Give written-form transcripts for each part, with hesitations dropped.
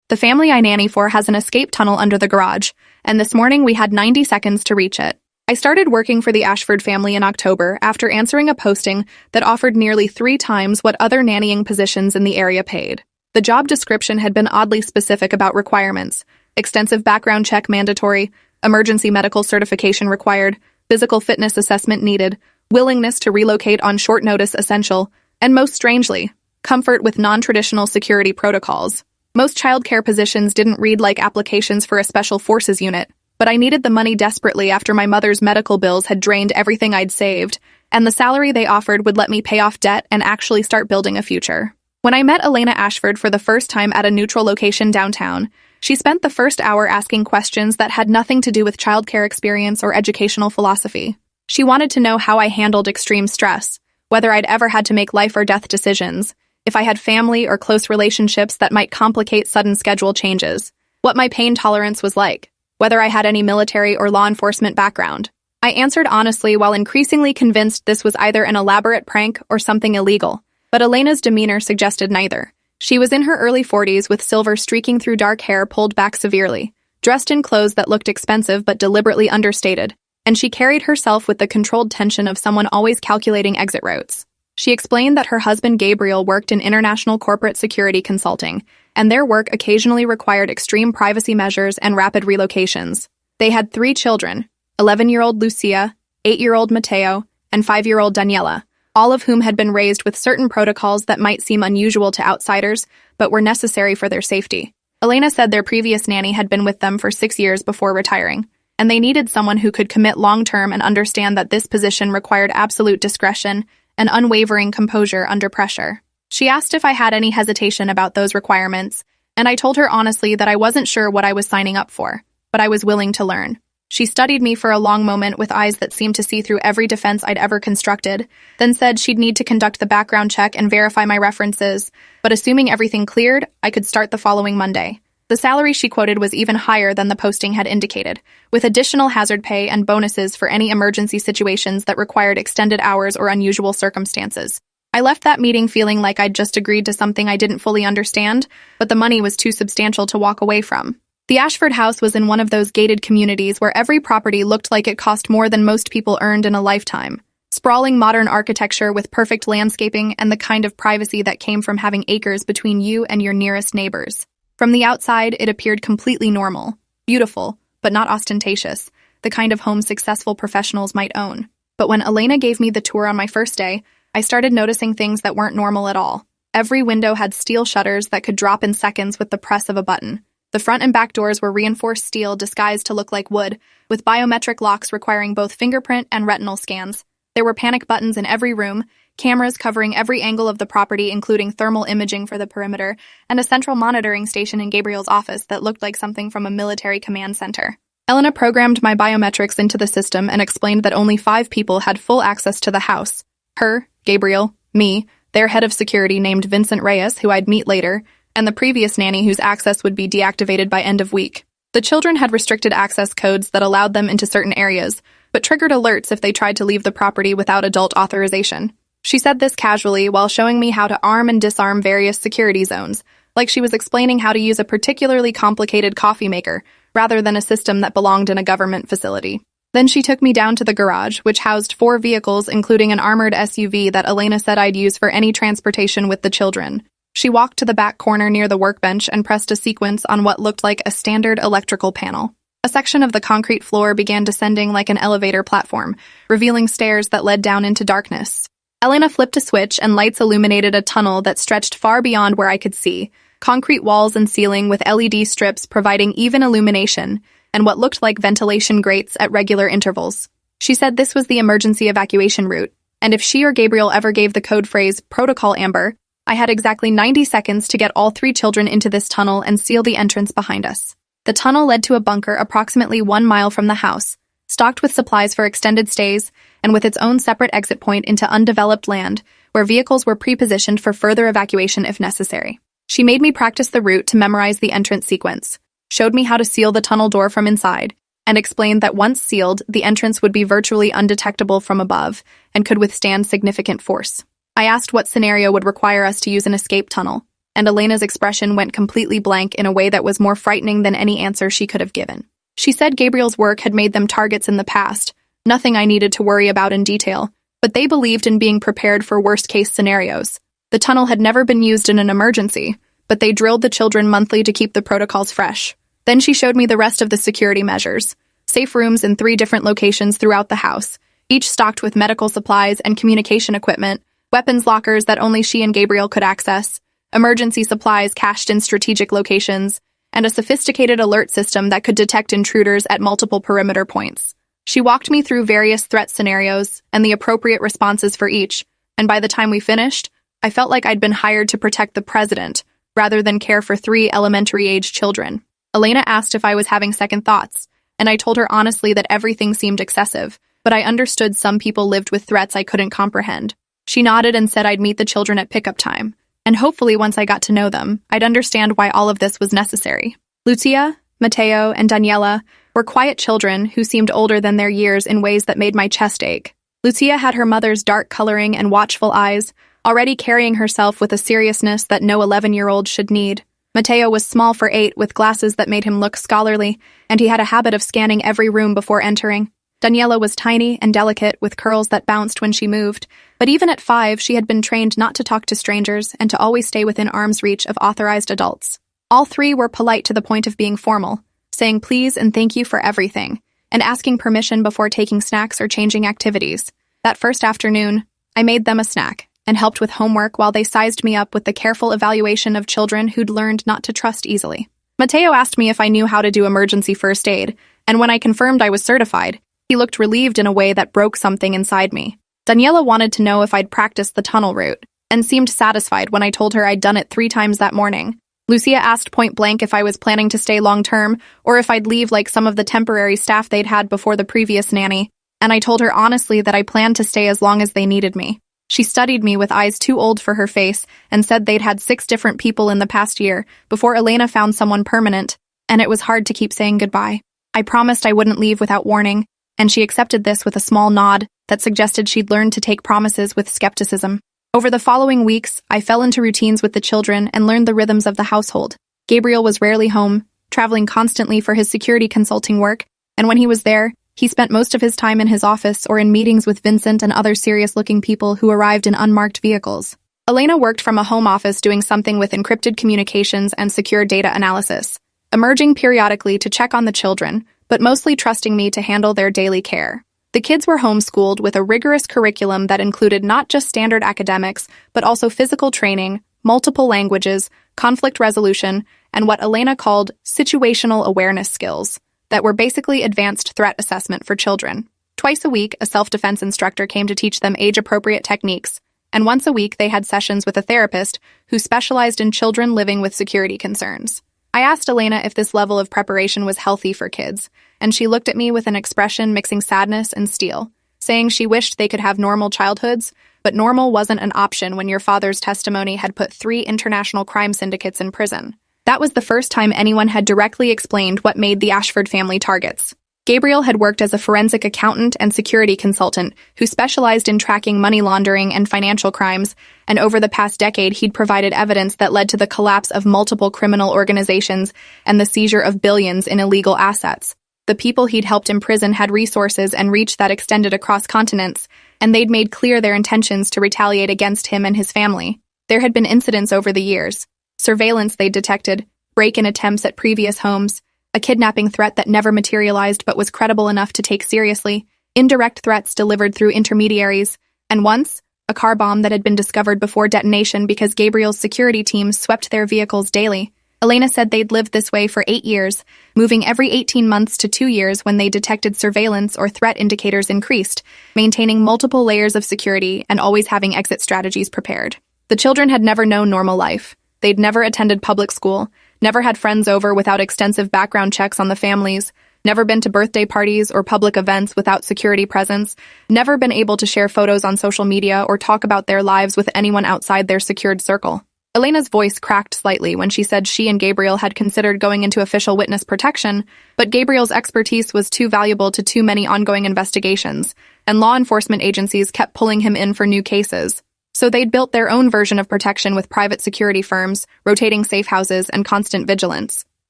The family I nanny for has an escape tunnel under the garage, and this morning we had 90 seconds to reach it. I started working for the Ashford family in October after answering a posting that offered nearly 3 times what other nannying positions in the area paid. The job description had been oddly specific about requirements: extensive background check mandatory, emergency medical certification required, physical fitness assessment needed, willingness to relocate on short notice essential, and most strangely, comfort with non-traditional security protocols. Most childcare positions didn't read like applications for a special forces unit, but I needed the money desperately after my mother's medical bills had drained everything I'd saved, and the salary they offered would let me pay off debt and actually start building a future. When I met Elena Ashford for the first time at a neutral location downtown, she spent the first hour asking questions that had nothing to do with childcare experience or educational philosophy. She wanted to know how I handled extreme stress, whether I'd ever had to make life or death decisions, if I had family or close relationships that might complicate sudden schedule changes, what my pain tolerance was like, whether I had any military or law enforcement background. I answered honestly while increasingly convinced this was either an elaborate prank or something illegal, but Elena's demeanor suggested neither. She was in her early 40s with silver streaking through dark hair pulled back severely, dressed in clothes that looked expensive but deliberately understated, and she carried herself with the controlled tension of someone always calculating exit routes. She explained that her husband Gabriel worked in international corporate security consulting, and their work occasionally required extreme privacy measures and rapid relocations. They had 3 children, 11-year-old Lucia, 8-year-old Mateo, and 5-year-old Daniela, all of whom had been raised with certain protocols that might seem unusual to outsiders, but were necessary for their safety. Elena said their previous nanny had been with them for 6 years before retiring, and they needed someone who could commit long-term and understand that this position required absolute discretion and unwavering composure under pressure. She asked if I had any hesitation about those requirements, and I told her honestly that I wasn't sure what I was signing up for, but I was willing to learn. She studied me for a long moment with eyes that seemed to see through every defense I'd ever constructed, then said she'd need to conduct the background check and verify my references, but assuming everything cleared, I could start the following Monday. The salary she quoted was even higher than the posting had indicated, with additional hazard pay and bonuses for any emergency situations that required extended hours or unusual circumstances. I left that meeting feeling like I'd just agreed to something I didn't fully understand, but the money was too substantial to walk away from. The Ashford house was in one of those gated communities where every property looked like it cost more than most people earned in a lifetime. Sprawling modern architecture with perfect landscaping and the kind of privacy that came from having acres between you and your nearest neighbors. From the outside, it appeared completely normal, beautiful, but not ostentatious, the kind of home successful professionals might own. But when Elena gave me the tour on my first day, I started noticing things that weren't normal at all. Every window had steel shutters that could drop in seconds with the press of a button. The front and back doors were reinforced steel disguised to look like wood, with biometric locks requiring both fingerprint and retinal scans. There were panic buttons in every room, cameras covering every angle of the property including thermal imaging for the perimeter, and a central monitoring station in Gabriel's office that looked like something from a military command center. Elena programmed my biometrics into the system and explained that only 5 people had full access to the house. Her, Gabriel, me, their head of security named Vincent Reyes, who I'd meet later, and the previous nanny whose access would be deactivated by end of week. The children had restricted access codes that allowed them into certain areas, but triggered alerts if they tried to leave the property without adult authorization. She said this casually while showing me how to arm and disarm various security zones, like she was explaining how to use a particularly complicated coffee maker, rather than a system that belonged in a government facility. Then she took me down to the garage, which housed 4 vehicles including an armored SUV that Elena said I'd use for any transportation with the children. She walked to the back corner near the workbench and pressed a sequence on what looked like a standard electrical panel. A section of the concrete floor began descending like an elevator platform, revealing stairs that led down into darkness. Elena flipped a switch and lights illuminated a tunnel that stretched far beyond where I could see, concrete walls and ceiling with LED strips providing even illumination, and what looked like ventilation grates at regular intervals. She said this was the emergency evacuation route, and if she or Gabriel ever gave the code phrase, Protocol Amber, I had exactly 90 seconds to get all 3 children into this tunnel and seal the entrance behind us. The tunnel led to a bunker approximately 1 mile from the house, stocked with supplies for extended stays, and with its own separate exit point into undeveloped land, where vehicles were pre-positioned for further evacuation if necessary. She made me practice the route to memorize the entrance sequence, showed me how to seal the tunnel door from inside, and explained that once sealed, the entrance would be virtually undetectable from above and could withstand significant force. I asked what scenario would require us to use an escape tunnel. and Elena's expression went completely blank in a way that was more frightening than any answer she could have given. She said Gabriel's work had made them targets in the past, nothing I needed to worry about in detail, but they believed in being prepared for worst-case scenarios. The tunnel had never been used in an emergency, but they drilled the children monthly to keep the protocols fresh. Then she showed me the rest of the security measures. Safe rooms in 3 different locations throughout the house, each stocked with medical supplies and communication equipment, weapons lockers that only she and Gabriel could access, emergency supplies cached in strategic locations, and a sophisticated alert system that could detect intruders at multiple perimeter points. She walked me through various threat scenarios and the appropriate responses for each, and by the time we finished, I felt like I'd been hired to protect the president, rather than care for 3 elementary-age children. Elena asked if I was having second thoughts, and I told her honestly that everything seemed excessive, but I understood some people lived with threats I couldn't comprehend. She nodded and said I'd meet the children at pickup time, and hopefully once I got to know them, I'd understand why all of this was necessary. Lucia, Matteo, and Daniela were quiet children who seemed older than their years in ways that made my chest ache. Lucia had her mother's dark coloring and watchful eyes, already carrying herself with a seriousness that no 11-year-old should need. Matteo was small for 8 with glasses that made him look scholarly, and he had a habit of scanning every room before entering. Daniela was tiny and delicate with curls that bounced when she moved, but even at 5 she had been trained not to talk to strangers and to always stay within arm's reach of authorized adults. All 3 were polite to the point of being formal, saying please and thank you for everything, and asking permission before taking snacks or changing activities. That first afternoon, I made them a snack and helped with homework while they sized me up with the careful evaluation of children who'd learned not to trust easily. Matteo asked me if I knew how to do emergency first aid, and when I confirmed I was certified, he looked relieved in a way that broke something inside me. Daniela wanted to know if I'd practiced the tunnel route, and seemed satisfied when I told her I'd done it 3 times that morning. Lucia asked point blank if I was planning to stay long-term, or if I'd leave like some of the temporary staff they'd had before the previous nanny, and I told her honestly that I planned to stay as long as they needed me. She studied me with eyes too old for her face and said they'd had 6 different people in the past year before Elena found someone permanent, and it was hard to keep saying goodbye. I promised I wouldn't leave without warning, and she accepted this with a small nod that suggested she'd learned to take promises with skepticism. Over the following weeks, I fell into routines with the children and learned the rhythms of the household. Gabriel was rarely home, traveling constantly for his security consulting work, and when he was there, he spent most of his time in his office or in meetings with Vincent and other serious-looking people who arrived in unmarked vehicles. Elena worked from a home office doing something with encrypted communications and secure data analysis, emerging periodically to check on the children, but mostly trusting me to handle their daily care. The kids were homeschooled with a rigorous curriculum that included not just standard academics, but also physical training, multiple languages, conflict resolution, and what Elena called situational awareness skills that were basically advanced threat assessment for children. Twice a week, a self-defense instructor came to teach them age-appropriate techniques, and once a week they had sessions with a therapist who specialized in children living with security concerns. I asked Elena if this level of preparation was healthy for kids, and she looked at me with an expression mixing sadness and steel, saying she wished they could have normal childhoods, but normal wasn't an option when your father's testimony had put 3 international crime syndicates in prison. That was the first time anyone had directly explained what made the Ashford family targets. Gabriel had worked as a forensic accountant and security consultant who specialized in tracking money laundering and financial crimes, and over the past decade he'd provided evidence that led to the collapse of multiple criminal organizations and the seizure of billions in illegal assets. The people he'd helped imprison had resources and reach that extended across continents, and they'd made clear their intentions to retaliate against him and his family. There had been incidents over the years. Surveillance they'd detected, break-in attempts at previous homes, a kidnapping threat that never materialized but was credible enough to take seriously, indirect threats delivered through intermediaries, and once, a car bomb that had been discovered before detonation because Gabriel's security teams swept their vehicles daily. Elena said they'd lived this way for 8 years, moving every 18 months to 2 years when they detected surveillance or threat indicators increased, maintaining multiple layers of security and always having exit strategies prepared. The children had never known normal life. They'd never attended public school, never had friends over without extensive background checks on the families, never been to birthday parties or public events without security presence, never been able to share photos on social media or talk about their lives with anyone outside their secured circle. Elena's voice cracked slightly when she said she and Gabriel had considered going into official witness protection, but Gabriel's expertise was too valuable to too many ongoing investigations, and law enforcement agencies kept pulling him in for new cases. So they'd built their own version of protection with private security firms, rotating safe houses, and constant vigilance.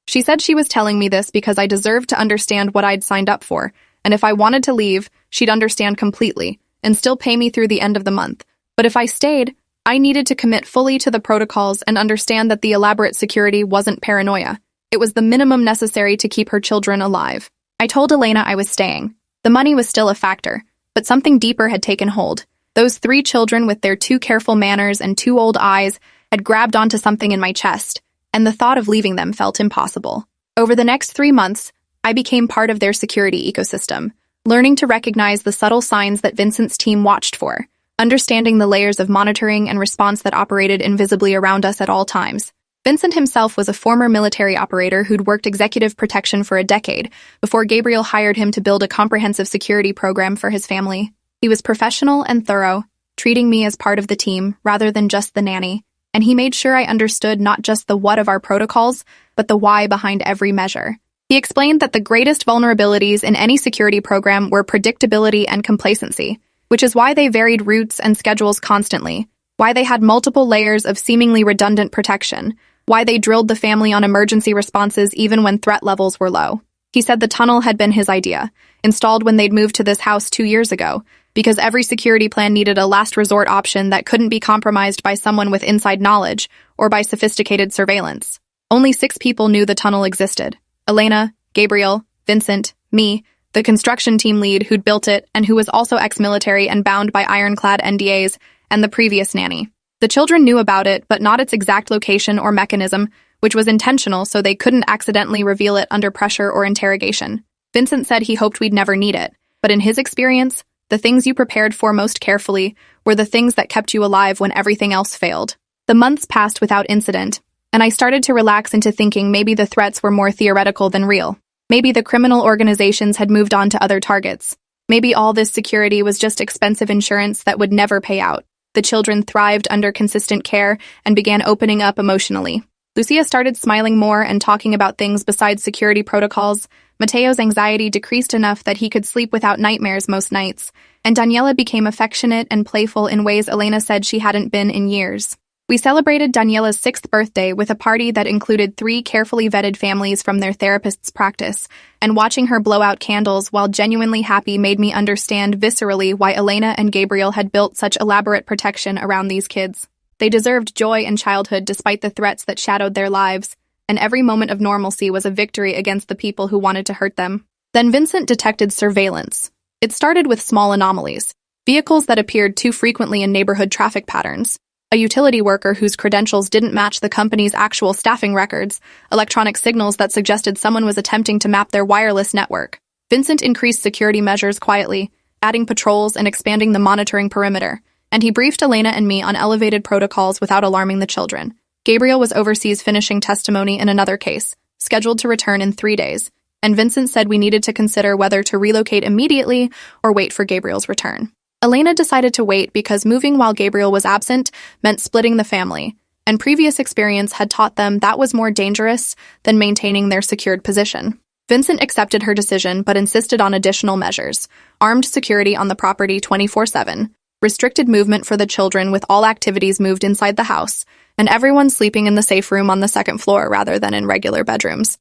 She said she was telling me this because I deserved to understand what I'd signed up for, and if I wanted to leave, she'd understand completely and still pay me through the end of the month. But if I stayed, I needed to commit fully to the protocols and understand that the elaborate security wasn't paranoia. It was the minimum necessary to keep her children alive. I told Elena I was staying. The money was still a factor, but something deeper had taken hold. Those 3 children with their too careful manners and too old eyes had grabbed onto something in my chest, and the thought of leaving them felt impossible. Over the next 3 months, I became part of their security ecosystem, learning to recognize the subtle signs that Vincent's team watched for, understanding the layers of monitoring and response that operated invisibly around us at all times. Vincent himself was a former military operator who'd worked executive protection for a decade before Gabriel hired him to build a comprehensive security program for his family. He was professional and thorough, treating me as part of the team rather than just the nanny, and he made sure I understood not just the what of our protocols, but the why behind every measure. He explained that the greatest vulnerabilities in any security program were predictability and complacency, which is why they varied routes and schedules constantly, why they had multiple layers of seemingly redundant protection, why they drilled the family on emergency responses even when threat levels were low. He said the tunnel had been his idea, installed when they'd moved to this house 2 years ago, because every security plan needed a last resort option that couldn't be compromised by someone with inside knowledge or by sophisticated surveillance. Only 6 people knew the tunnel existed: Elena, Gabriel, Vincent, me, the construction team lead who'd built it and who was also ex-military and bound by ironclad NDAs, and the previous nanny. The children knew about it, but not its exact location or mechanism, which was intentional so they couldn't accidentally reveal it under pressure or interrogation. Vincent said he hoped we'd never need it, but in his experience, the things you prepared for most carefully were the things that kept you alive when everything else failed. The months passed without incident, and I started to relax into thinking maybe the threats were more theoretical than real. Maybe the criminal organizations had moved on to other targets. Maybe all this security was just expensive insurance that would never pay out. The children thrived under consistent care and began opening up emotionally. Lucia started smiling more and talking about things besides security protocols. Mateo's anxiety decreased enough that he could sleep without nightmares most nights, and Daniela became affectionate and playful in ways Elena said she hadn't been in years. We celebrated Daniela's 6th birthday with a party that included 3 carefully vetted families from their therapist's practice, and watching her blow out candles while genuinely happy made me understand viscerally why Elena and Gabriel had built such elaborate protection around these kids. They deserved joy and childhood despite the threats that shadowed their lives, and every moment of normalcy was a victory against the people who wanted to hurt them. Then Vincent detected surveillance. It started with small anomalies, vehicles that appeared too frequently in neighborhood traffic patterns, a utility worker whose credentials didn't match the company's actual staffing records, electronic signals that suggested someone was attempting to map their wireless network. Vincent increased security measures quietly, adding patrols and expanding the monitoring perimeter, and he briefed Elena and me on elevated protocols without alarming the children. Gabriel was overseas finishing testimony in another case, scheduled to return in 3 days, and Vincent said we needed to consider whether to relocate immediately or wait for Gabriel's return. Elena decided to wait because moving while Gabriel was absent meant splitting the family, and previous experience had taught them that was more dangerous than maintaining their secured position. Vincent accepted her decision but insisted on additional measures: armed security on the property 24/7, restricted movement for the children with all activities moved inside the house, and everyone sleeping in the safe room on the 2nd floor rather than in regular bedrooms.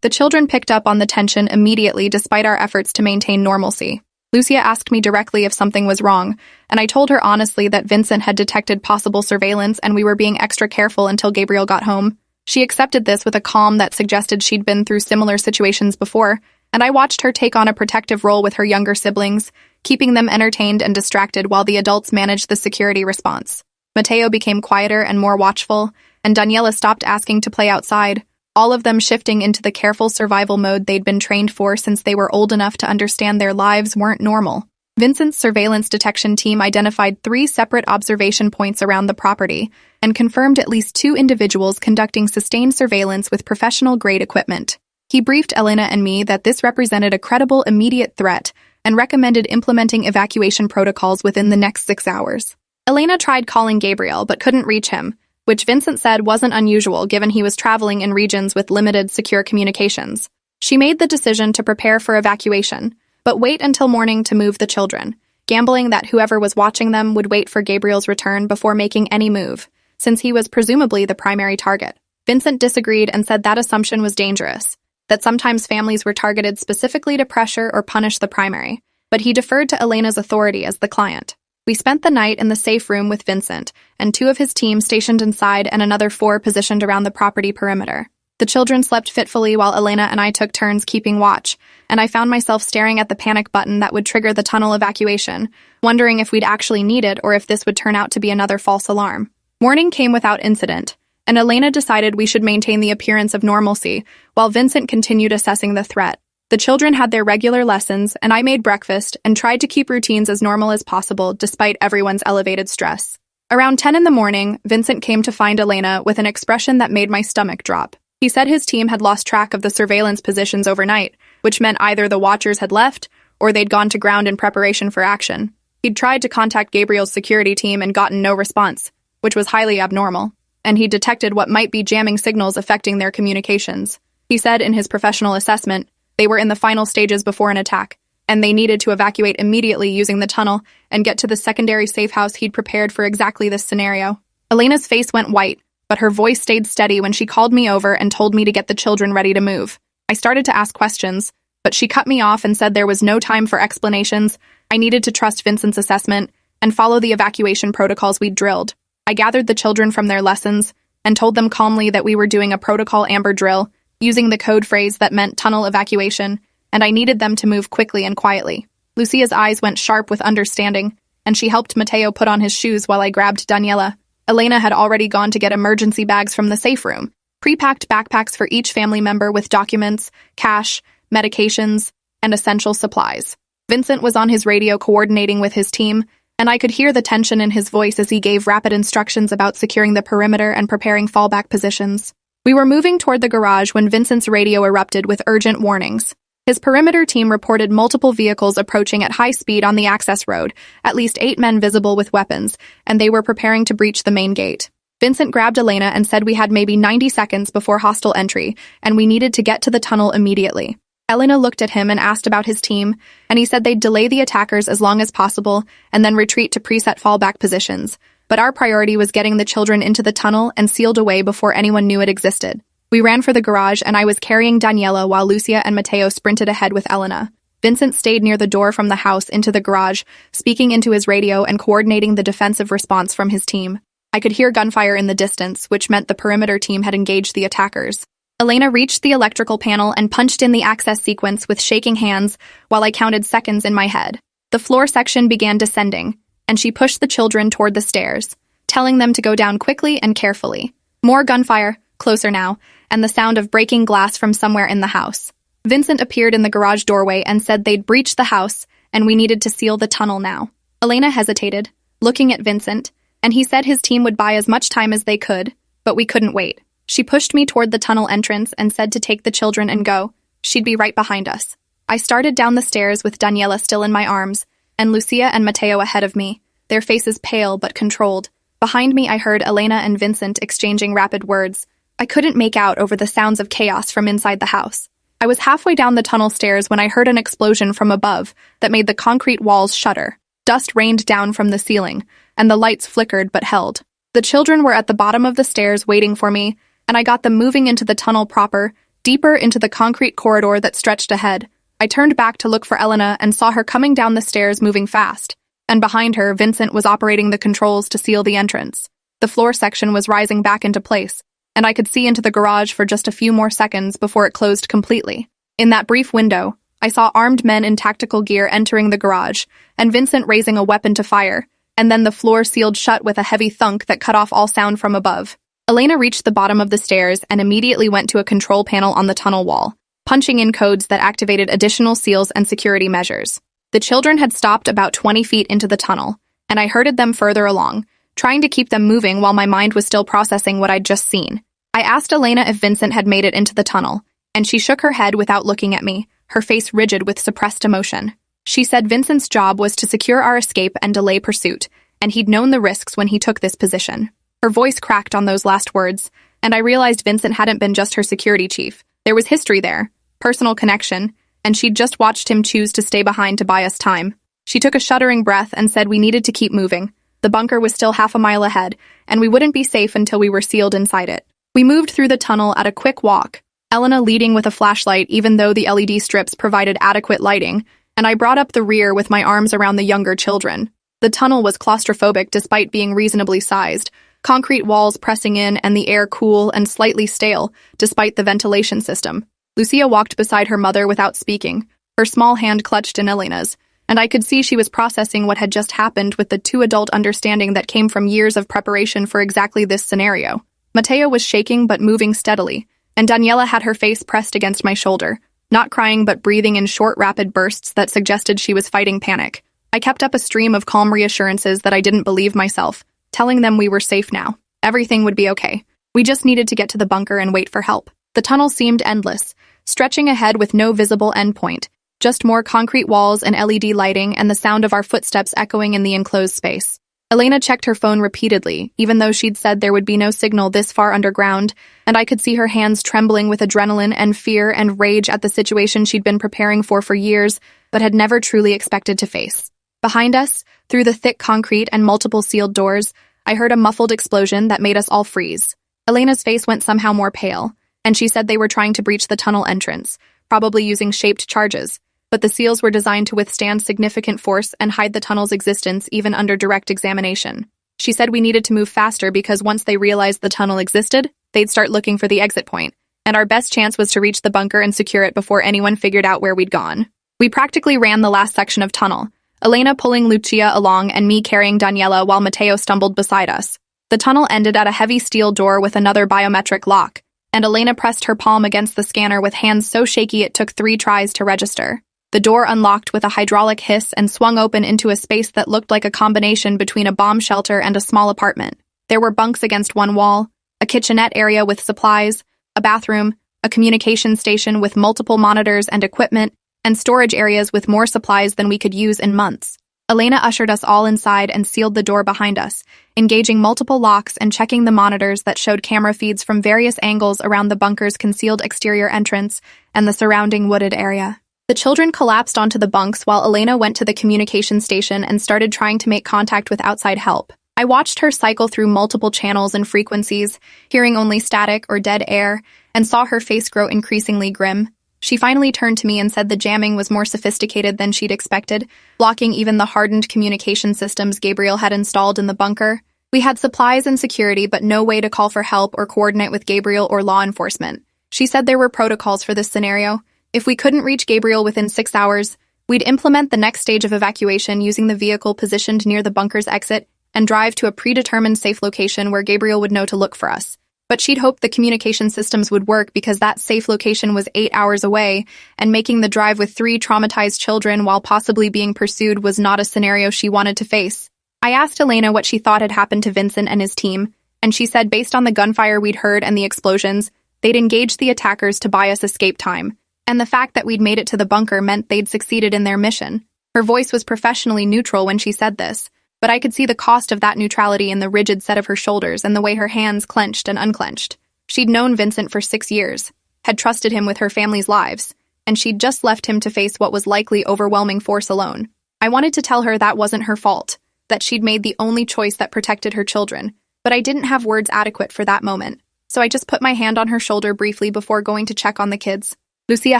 The children picked up on the tension immediately despite our efforts to maintain normalcy. Lucia asked me directly if something was wrong, and I told her honestly that Vincent had detected possible surveillance and we were being extra careful until Gabriel got home. She accepted this with a calm that suggested she'd been through similar situations before, and I watched her take on a protective role with her younger siblings, keeping them entertained and distracted while the adults managed the security response. Mateo became quieter and more watchful, and Daniela stopped asking to play outside, all of them shifting into the careful survival mode they'd been trained for since they were old enough to understand their lives weren't normal. Vincent's surveillance detection team identified 3 separate observation points around the property and confirmed at least 2 individuals conducting sustained surveillance with professional-grade equipment. He briefed Elena and me that this represented a credible immediate threat and recommended implementing evacuation protocols within the next 6 hours. Elena tried calling Gabriel but couldn't reach him, which Vincent said wasn't unusual given he was traveling in regions with limited secure communications. She made the decision to prepare for evacuation, but wait until morning to move the children, gambling that whoever was watching them would wait for Gabriel's return before making any move, since he was presumably the primary target. Vincent disagreed and said that assumption was dangerous, that sometimes families were targeted specifically to pressure or punish the primary, but he deferred to Elena's authority as the client. We spent the night in the safe room with Vincent, and 2 of his team stationed inside and another 4 positioned around the property perimeter. The children slept fitfully while Elena and I took turns keeping watch, and I found myself staring at the panic button that would trigger the tunnel evacuation, wondering if we'd actually need it or if this would turn out to be another false alarm. Morning came without incident, and Elena decided we should maintain the appearance of normalcy, while Vincent continued assessing the threat. The children had their regular lessons, and I made breakfast and tried to keep routines as normal as possible despite everyone's elevated stress. Around 10 in the morning, Vincent came to find Elena with an expression that made my stomach drop. He said his team had lost track of the surveillance positions overnight, which meant either the watchers had left or they'd gone to ground in preparation for action. He'd tried to contact Gabriel's security team and gotten no response, which was highly abnormal, and he detected what might be jamming signals affecting their communications. He said in his professional assessment, they were in the final stages before an attack, and they needed to evacuate immediately using the tunnel and get to the secondary safe house he'd prepared for exactly this scenario. Elena's face went white, but her voice stayed steady when she called me over and told me to get the children ready to move. I started to ask questions, but she cut me off and said there was no time for explanations. I needed to trust Vincent's assessment and follow the evacuation protocols we'd drilled. I gathered the children from their lessons and told them calmly that we were doing a protocol amber drill, using the code phrase that meant tunnel evacuation, and I needed them to move quickly and quietly. Lucia's eyes went sharp with understanding, and she helped Mateo put on his shoes while I grabbed Daniela. Elena had already gone to get emergency bags from the safe room, pre-packed backpacks for each family member with documents, cash, medications, and essential supplies. Vincent was on his radio coordinating with his team, and I could hear the tension in his voice as he gave rapid instructions about securing the perimeter and preparing fallback positions. We were moving toward the garage when Vincent's radio erupted with urgent warnings. His perimeter team reported multiple vehicles approaching at high speed on the access road, at least 8 men visible with weapons, and they were preparing to breach the main gate. Vincent grabbed Elena and said we had maybe 90 seconds before hostile entry, and we needed to get to the tunnel immediately. Elena looked at him and asked about his team, and he said they'd delay the attackers as long as possible and then retreat to preset fallback positions. But our priority was getting the children into the tunnel and sealed away before anyone knew it existed. We ran for the garage, and I was carrying Daniela while Lucia and Mateo sprinted ahead with Elena. Vincent stayed near the door from the house into the garage, speaking into his radio and coordinating the defensive response from his team. I could hear gunfire in the distance, which meant the perimeter team had engaged the attackers. Elena reached the electrical panel and punched in the access sequence with shaking hands while I counted seconds in my head. The floor section began descending, and she pushed the children toward the stairs, telling them to go down quickly and carefully. More gunfire, closer now, and the sound of breaking glass from somewhere in the house. Vincent appeared in the garage doorway and said they'd breached the house, and we needed to seal the tunnel now. Elena hesitated, looking at Vincent, and he said his team would buy as much time as they could, but we couldn't wait. She pushed me toward the tunnel entrance and said to take the children and go. She'd be right behind us. I started down the stairs with Daniela still in my arms, and Lucia and Mateo ahead of me, their faces pale but controlled. Behind me I heard Elena and Vincent exchanging rapid words. I couldn't make out over the sounds of chaos from inside the house. I was halfway down the tunnel stairs when I heard an explosion from above that made the concrete walls shudder. Dust rained down from the ceiling, and the lights flickered but held. The children were at the bottom of the stairs waiting for me, and I got them moving into the tunnel proper, deeper into the concrete corridor that stretched ahead. I turned back to look for Elena and saw her coming down the stairs moving fast, and behind her, Vincent was operating the controls to seal the entrance. The floor section was rising back into place, and I could see into the garage for just a few more seconds before it closed completely. In that brief window, I saw armed men in tactical gear entering the garage, and Vincent raising a weapon to fire, and then the floor sealed shut with a heavy thunk that cut off all sound from above. Elena reached the bottom of the stairs and immediately went to a control panel on the tunnel wall, punching in codes that activated additional seals and security measures. The children had stopped about 20 feet into the tunnel, and I herded them further along, trying to keep them moving while my mind was still processing what I'd just seen. I asked Elena if Vincent had made it into the tunnel, and she shook her head without looking at me, her face rigid with suppressed emotion. She said Vincent's job was to secure our escape and delay pursuit, and he'd known the risks when he took this position. Her voice cracked on those last words, and I realized Vincent hadn't been just her security chief. There was history there, personal connection, and she'd just watched him choose to stay behind to buy us time. She took a shuddering breath and said we needed to keep moving. The bunker was still half a mile ahead, and we wouldn't be safe until we were sealed inside it. We moved through the tunnel at a quick walk, Elena leading with a flashlight even though the LED strips provided adequate lighting, and I brought up the rear with my arms around the younger children. The tunnel was claustrophobic despite being reasonably sized, concrete walls pressing in and the air cool and slightly stale despite the ventilation system. Lucia walked beside her mother without speaking, her small hand clutched in Elena's, and I could see she was processing what had just happened with the two-adult understanding that came from years of preparation for exactly this scenario. Mateo was shaking but moving steadily, and Daniela had her face pressed against my shoulder, not crying but breathing in short, rapid bursts that suggested she was fighting panic. I kept up a stream of calm reassurances that I didn't believe myself, telling them we were safe now. Everything would be okay. We just needed to get to the bunker and wait for help. The tunnel seemed endless, stretching ahead with no visible endpoint, just more concrete walls and LED lighting and the sound of our footsteps echoing in the enclosed space. Elena checked her phone repeatedly, even though she'd said there would be no signal this far underground, and I could see her hands trembling with adrenaline and fear and rage at the situation she'd been preparing for years, but had never truly expected to face. Behind us, through the thick concrete and multiple sealed doors, I heard a muffled explosion that made us all freeze. Elena's face went somehow more pale, and she said they were trying to breach the tunnel entrance, probably using shaped charges, but the seals were designed to withstand significant force and hide the tunnel's existence even under direct examination. She said we needed to move faster because once they realized the tunnel existed, they'd start looking for the exit point, and our best chance was to reach the bunker and secure it before anyone figured out where we'd gone. We practically ran the last section of tunnel, Elena pulling Lucia along and me carrying Daniela while Mateo stumbled beside us. The tunnel ended at a heavy steel door with another biometric lock, and Elena pressed her palm against the scanner with hands so shaky it took 3 tries to register. The door unlocked with a hydraulic hiss and swung open into a space that looked like a combination between a bomb shelter and a small apartment. There were bunks against one wall, a kitchenette area with supplies, a bathroom, a communication station with multiple monitors and equipment, and storage areas with more supplies than we could use in months. Elena ushered us all inside and sealed the door behind us, engaging multiple locks and checking the monitors that showed camera feeds from various angles around the bunker's concealed exterior entrance and the surrounding wooded area. The children collapsed onto the bunks while Elena went to the communication station and started trying to make contact with outside help. I watched her cycle through multiple channels and frequencies, hearing only static or dead air, and saw her face grow increasingly grim. She finally turned to me and said the jamming was more sophisticated than she'd expected, blocking even the hardened communication systems Gabriel had installed in the bunker. We had supplies and security, but no way to call for help or coordinate with Gabriel or law enforcement. She said there were protocols for this scenario. If we couldn't reach Gabriel within 6 hours, we'd implement the next stage of evacuation using the vehicle positioned near the bunker's exit and drive to a predetermined safe location where Gabriel would know to look for us. But she'd hoped the communication systems would work because that safe location was 8 hours away, and making the drive with 3 traumatized children while possibly being pursued was not a scenario she wanted to face. I asked Elena what she thought had happened to Vincent and his team, and she said based on the gunfire we'd heard and the explosions, they'd engaged the attackers to buy us escape time. And the fact that we'd made it to the bunker meant they'd succeeded in their mission. Her voice was professionally neutral when she said this, but I could see the cost of that neutrality in the rigid set of her shoulders and the way her hands clenched and unclenched. She'd known Vincent for 6 years, had trusted him with her family's lives, and she'd just left him to face what was likely overwhelming force alone. I wanted to tell her that wasn't her fault, that she'd made the only choice that protected her children, but I didn't have words adequate for that moment, so I just put my hand on her shoulder briefly before going to check on the kids. Lucia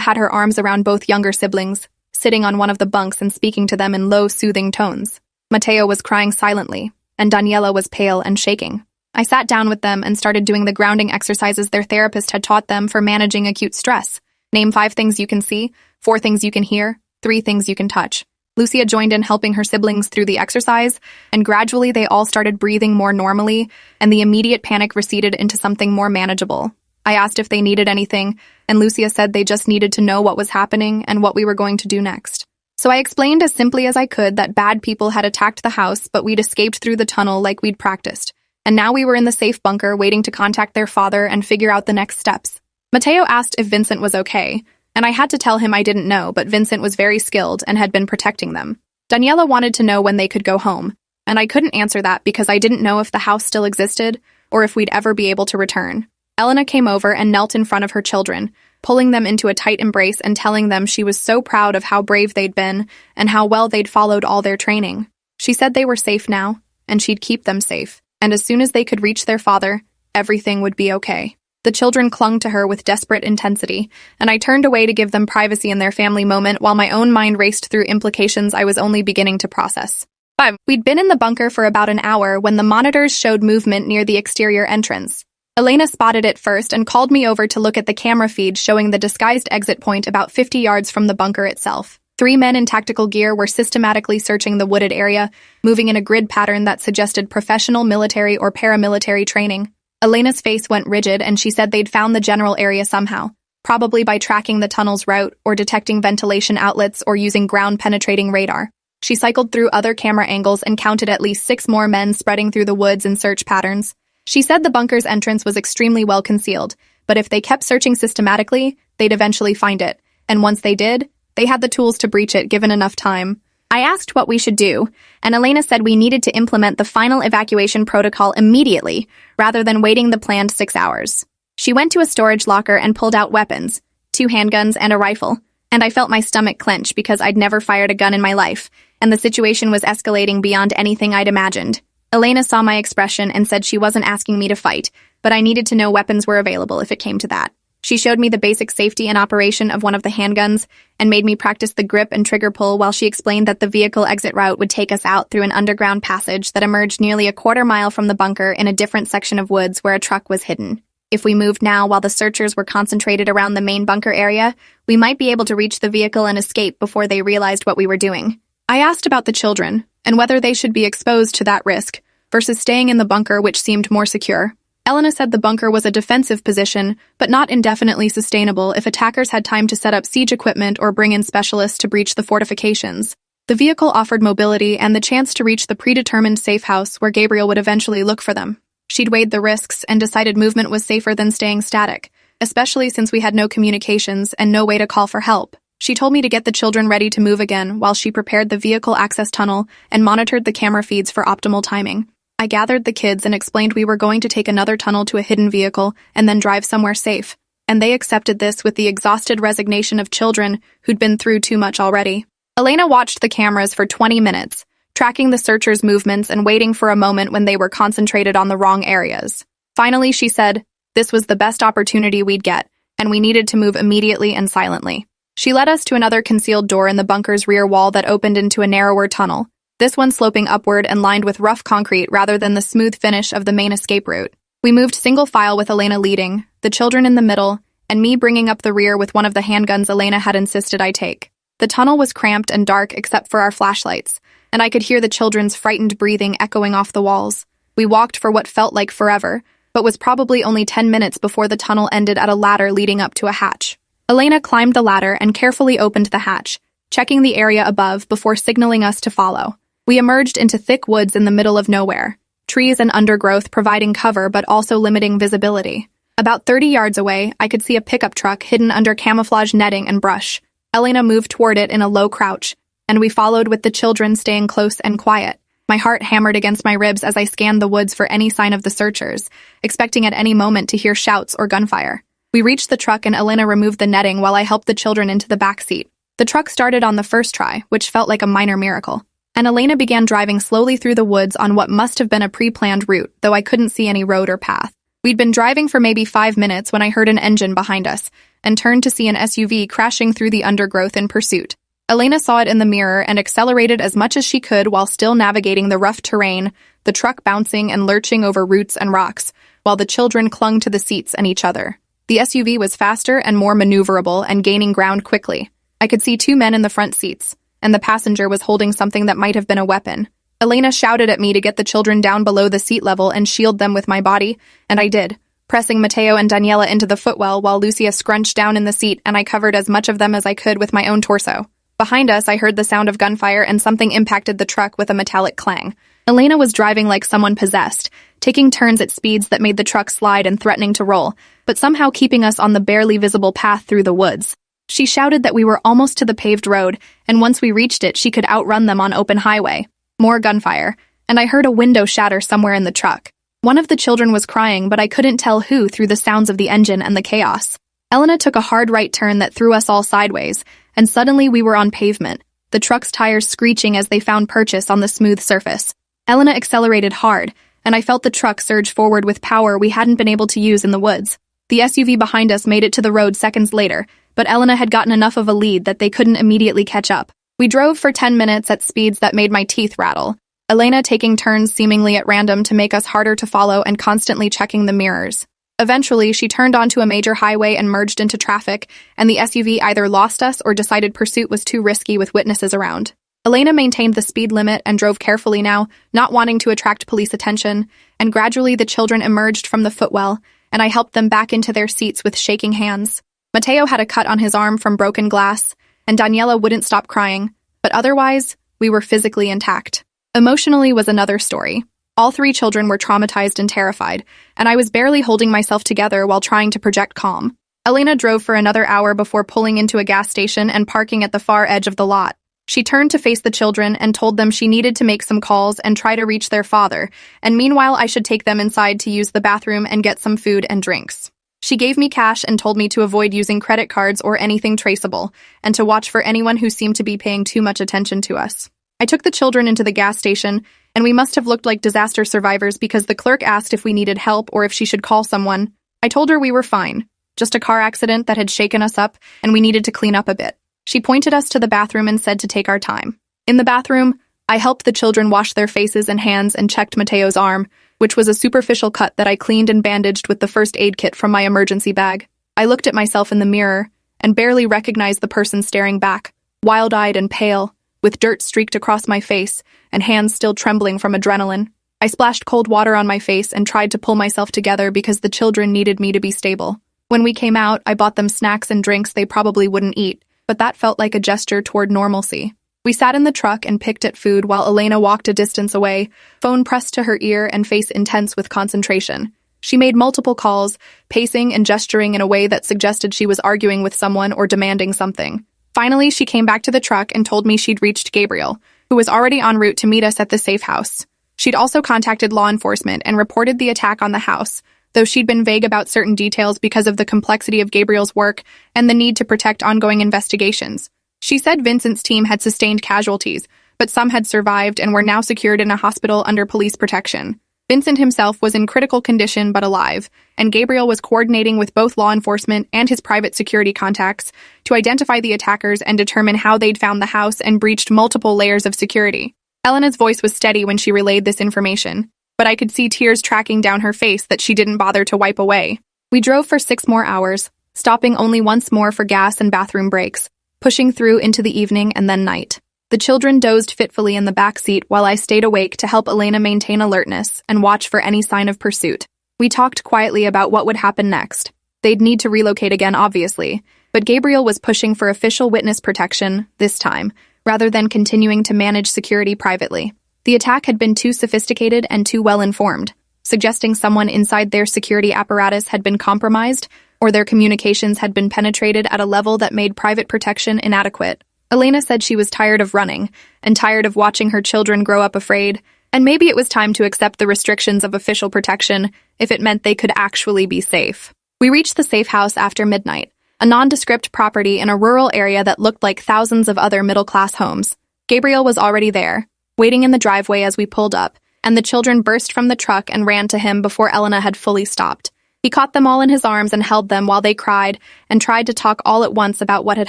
had her arms around both younger siblings, sitting on one of the bunks and speaking to them in low, soothing tones. Mateo was crying silently, and Daniela was pale and shaking. I sat down with them and started doing the grounding exercises their therapist had taught them for managing acute stress. Name 5 things you can see, 4 things you can hear, 3 things you can touch. Lucia joined in helping her siblings through the exercise, and gradually they all started breathing more normally, and the immediate panic receded into something more manageable. I asked if they needed anything, and Lucia said they just needed to know what was happening and what we were going to do next. So I explained as simply as I could that bad people had attacked the house, but we'd escaped through the tunnel like we'd practiced, and now we were in the safe bunker waiting to contact their father and figure out the next steps. Mateo asked if Vincent was okay, and I had to tell him I didn't know, but Vincent was very skilled and had been protecting them. Daniela wanted to know when they could go home, and I couldn't answer that because I didn't know if the house still existed or if we'd ever be able to return. Elena came over and knelt in front of her children, pulling them into a tight embrace and telling them she was so proud of how brave they'd been and how well they'd followed all their training. She said they were safe now, and she'd keep them safe, and as soon as they could reach their father, everything would be okay. The children clung to her with desperate intensity, and I turned away to give them privacy in their family moment while my own mind raced through implications I was only beginning to process. 5. We'd been in the bunker for about an hour when the monitors showed movement near the exterior entrance. Elena spotted it first and called me over to look at the camera feed showing the disguised exit point about 50 yards from the bunker itself. 3 men in tactical gear were systematically searching the wooded area, moving in a grid pattern that suggested professional military or paramilitary training. Elena's face went rigid and she said they'd found the general area somehow, probably by tracking the tunnel's route or detecting ventilation outlets or using ground-penetrating radar. She cycled through other camera angles and counted at least 6 more men spreading through the woods in search patterns. She said the bunker's entrance was extremely well concealed, but if they kept searching systematically, they'd eventually find it, and once they did, they had the tools to breach it given enough time. I asked what we should do, and Elena said we needed to implement the final evacuation protocol immediately, rather than waiting the planned 6 hours. She went to a storage locker and pulled out weapons, 2 handguns and a rifle, and I felt my stomach clench because I'd never fired a gun in my life, and the situation was escalating beyond anything I'd imagined. Elena saw my expression and said she wasn't asking me to fight, but I needed to know weapons were available if it came to that. She showed me the basic safety and operation of one of the handguns and made me practice the grip and trigger pull while she explained that the vehicle exit route would take us out through an underground passage that emerged nearly a quarter-mile from the bunker in a different section of woods where a truck was hidden. If we moved now while the searchers were concentrated around the main bunker area, we might be able to reach the vehicle and escape before they realized what we were doing. I asked about the children and whether they should be exposed to that risk versus staying in the bunker, which seemed more secure. Elena said the bunker was a defensive position, but not indefinitely sustainable if attackers had time to set up siege equipment or bring in specialists to breach the fortifications. The vehicle offered mobility and the chance to reach the predetermined safe house where Gabriel would eventually look for them. She'd weighed the risks and decided movement was safer than staying static, especially since we had no communications and no way to call for help. She told me to get the children ready to move again while she prepared the vehicle access tunnel and monitored the camera feeds for optimal timing. I gathered the kids and explained we were going to take another tunnel to a hidden vehicle and then drive somewhere safe, and they accepted this with the exhausted resignation of children who'd been through too much already. Elena watched the cameras for 20 minutes, tracking the searchers' movements and waiting for a moment when they were concentrated on the wrong areas. Finally, she said, this was the best opportunity we'd get, and we needed to move immediately and silently. She led us to another concealed door in the bunker's rear wall that opened into a narrower tunnel, this one sloping upward and lined with rough concrete rather than the smooth finish of the main escape route. We moved single file with Elena leading, the children in the middle, and me bringing up the rear with one of the handguns Elena had insisted I take. The tunnel was cramped and dark except for our flashlights, and I could hear the children's frightened breathing echoing off the walls. We walked for what felt like forever, but was probably only 10 minutes before the tunnel ended at a ladder leading up to a hatch. Elena climbed the ladder and carefully opened the hatch, checking the area above before signaling us to follow. We emerged into thick woods in the middle of nowhere, trees and undergrowth providing cover but also limiting visibility. About 30 yards away, I could see a pickup truck hidden under camouflage netting and brush. Elena moved toward it in a low crouch, and we followed with the children staying close and quiet. My heart hammered against my ribs as I scanned the woods for any sign of the searchers, expecting at any moment to hear shouts or gunfire. We reached the truck and Elena removed the netting while I helped the children into the back seat. The truck started on the first try, which felt like a minor miracle, and Elena began driving slowly through the woods on what must have been a pre-planned route, though I couldn't see any road or path. We'd been driving for maybe 5 minutes when I heard an engine behind us, and turned to see an SUV crashing through the undergrowth in pursuit. Elena saw it in the mirror and accelerated as much as she could while still navigating the rough terrain, the truck bouncing and lurching over roots and rocks, while the children clung to the seats and each other. The SUV was faster and more maneuverable and gaining ground quickly. I could see 2 men in the front seats, and the passenger was holding something that might have been a weapon. Elena shouted at me to get the children down below the seat level and shield them with my body, and I did, pressing Mateo and Daniela into the footwell while Lucia scrunched down in the seat and I covered as much of them as I could with my own torso. Behind us, I heard the sound of gunfire and something impacted the truck with a metallic clang. Elena was driving like someone possessed, taking turns at speeds that made the truck slide and threatening to roll, but somehow keeping us on the barely visible path through the woods. She shouted that we were almost to the paved road, and once we reached it, she could outrun them on open highway. More gunfire, and I heard a window shatter somewhere in the truck. One of the children was crying, but I couldn't tell who through the sounds of the engine and the chaos. Elena took a hard right turn that threw us all sideways, and suddenly we were on pavement, the truck's tires screeching as they found purchase on the smooth surface. Elena accelerated hard, and I felt the truck surge forward with power we hadn't been able to use in the woods. The SUV behind us made it to the road seconds later, but Elena had gotten enough of a lead that they couldn't immediately catch up. We drove for 10 minutes at speeds that made my teeth rattle, Elena taking turns seemingly at random to make us harder to follow and constantly checking the mirrors. Eventually, she turned onto a major highway and merged into traffic, and the SUV either lost us or decided pursuit was too risky with witnesses around. Elena maintained the speed limit and drove carefully now, not wanting to attract police attention, and gradually the children emerged from the footwell, and I helped them back into their seats with shaking hands. Mateo had a cut on his arm from broken glass, and Daniela wouldn't stop crying, but otherwise, we were physically intact. Emotionally was another story. All 3 children were traumatized and terrified, and I was barely holding myself together while trying to project calm. Elena drove for another hour before pulling into a gas station and parking at the far edge of the lot. She turned to face the children and told them she needed to make some calls and try to reach their father, and meanwhile I should take them inside to use the bathroom and get some food and drinks. She gave me cash and told me to avoid using credit cards or anything traceable, and to watch for anyone who seemed to be paying too much attention to us. I took the children into the gas station, and we must have looked like disaster survivors because the clerk asked if we needed help or if she should call someone. I told her we were fine, just a car accident that had shaken us up, and we needed to clean up a bit. She pointed us to the bathroom and said to take our time. In the bathroom, I helped the children wash their faces and hands and checked Mateo's arm, which was a superficial cut that I cleaned and bandaged with the first aid kit from my emergency bag. I looked at myself in the mirror and barely recognized the person staring back, wild-eyed and pale, with dirt streaked across my face and hands still trembling from adrenaline. I splashed cold water on my face and tried to pull myself together because the children needed me to be stable. When we came out, I bought them snacks and drinks they probably wouldn't eat, but that felt like a gesture toward normalcy. We sat in the truck and picked at food while Elena walked a distance away, phone pressed to her ear and face intense with concentration. She made multiple calls, pacing and gesturing in a way that suggested she was arguing with someone or demanding something. Finally, she came back to the truck and told me she'd reached Gabriel, who was already en route to meet us at the safe house. She'd also contacted law enforcement and reported the attack on the house, though she'd been vague about certain details because of the complexity of Gabriel's work and the need to protect ongoing investigations. She said Vincent's team had sustained casualties, but some had survived and were now secured in a hospital under police protection. Vincent himself was in critical condition but alive, and Gabriel was coordinating with both law enforcement and his private security contacts to identify the attackers and determine how they'd found the house and breached multiple layers of security. Elena's voice was steady when she relayed this information, but I could see tears tracking down her face that she didn't bother to wipe away. We drove for 6 more hours, stopping only once more for gas and bathroom breaks, pushing through into the evening and then night. The children dozed fitfully in the back seat while I stayed awake to help Elena maintain alertness and watch for any sign of pursuit. We talked quietly about what would happen next. They'd need to relocate again, obviously, but Gabriel was pushing for official witness protection, this time, rather than continuing to manage security privately. The attack had been too sophisticated and too well-informed, suggesting someone inside their security apparatus had been compromised or their communications had been penetrated at a level that made private protection inadequate. Elena said she was tired of running and tired of watching her children grow up afraid, and maybe it was time to accept the restrictions of official protection if it meant they could actually be safe. We reached the safe house after midnight, a nondescript property in a rural area that looked like thousands of other middle-class homes. Gabriel was already there, waiting in the driveway as we pulled up, and the children burst from the truck and ran to him before Elena had fully stopped. He caught them all in his arms and held them while they cried and tried to talk all at once about what had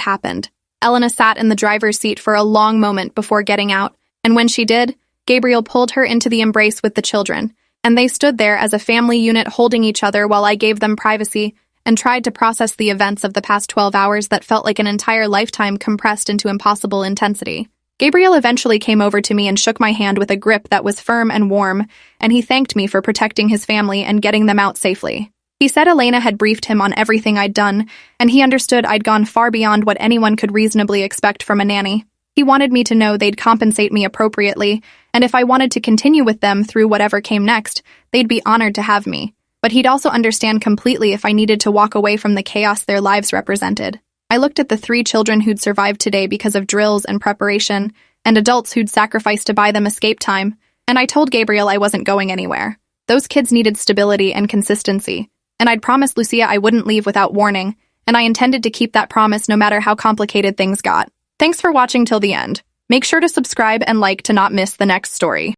happened. Elena sat in the driver's seat for a long moment before getting out, and when she did, Gabriel pulled her into the embrace with the children, and they stood there as a family unit holding each other while I gave them privacy and tried to process the events of the past 12 hours that felt like an entire lifetime compressed into impossible intensity. Gabriel eventually came over to me and shook my hand with a grip that was firm and warm, and he thanked me for protecting his family and getting them out safely. He said Elena had briefed him on everything I'd done, and he understood I'd gone far beyond what anyone could reasonably expect from a nanny. He wanted me to know they'd compensate me appropriately, and if I wanted to continue with them through whatever came next, they'd be honored to have me. But he'd also understand completely if I needed to walk away from the chaos their lives represented. I looked at the 3 children who'd survived today because of drills and preparation, and adults who'd sacrificed to buy them escape time, and I told Gabriel I wasn't going anywhere. Those kids needed stability and consistency, and I'd promised Lucia I wouldn't leave without warning, and I intended to keep that promise no matter how complicated things got. Thanks for watching till the end. Make sure to subscribe and like to not miss the next story.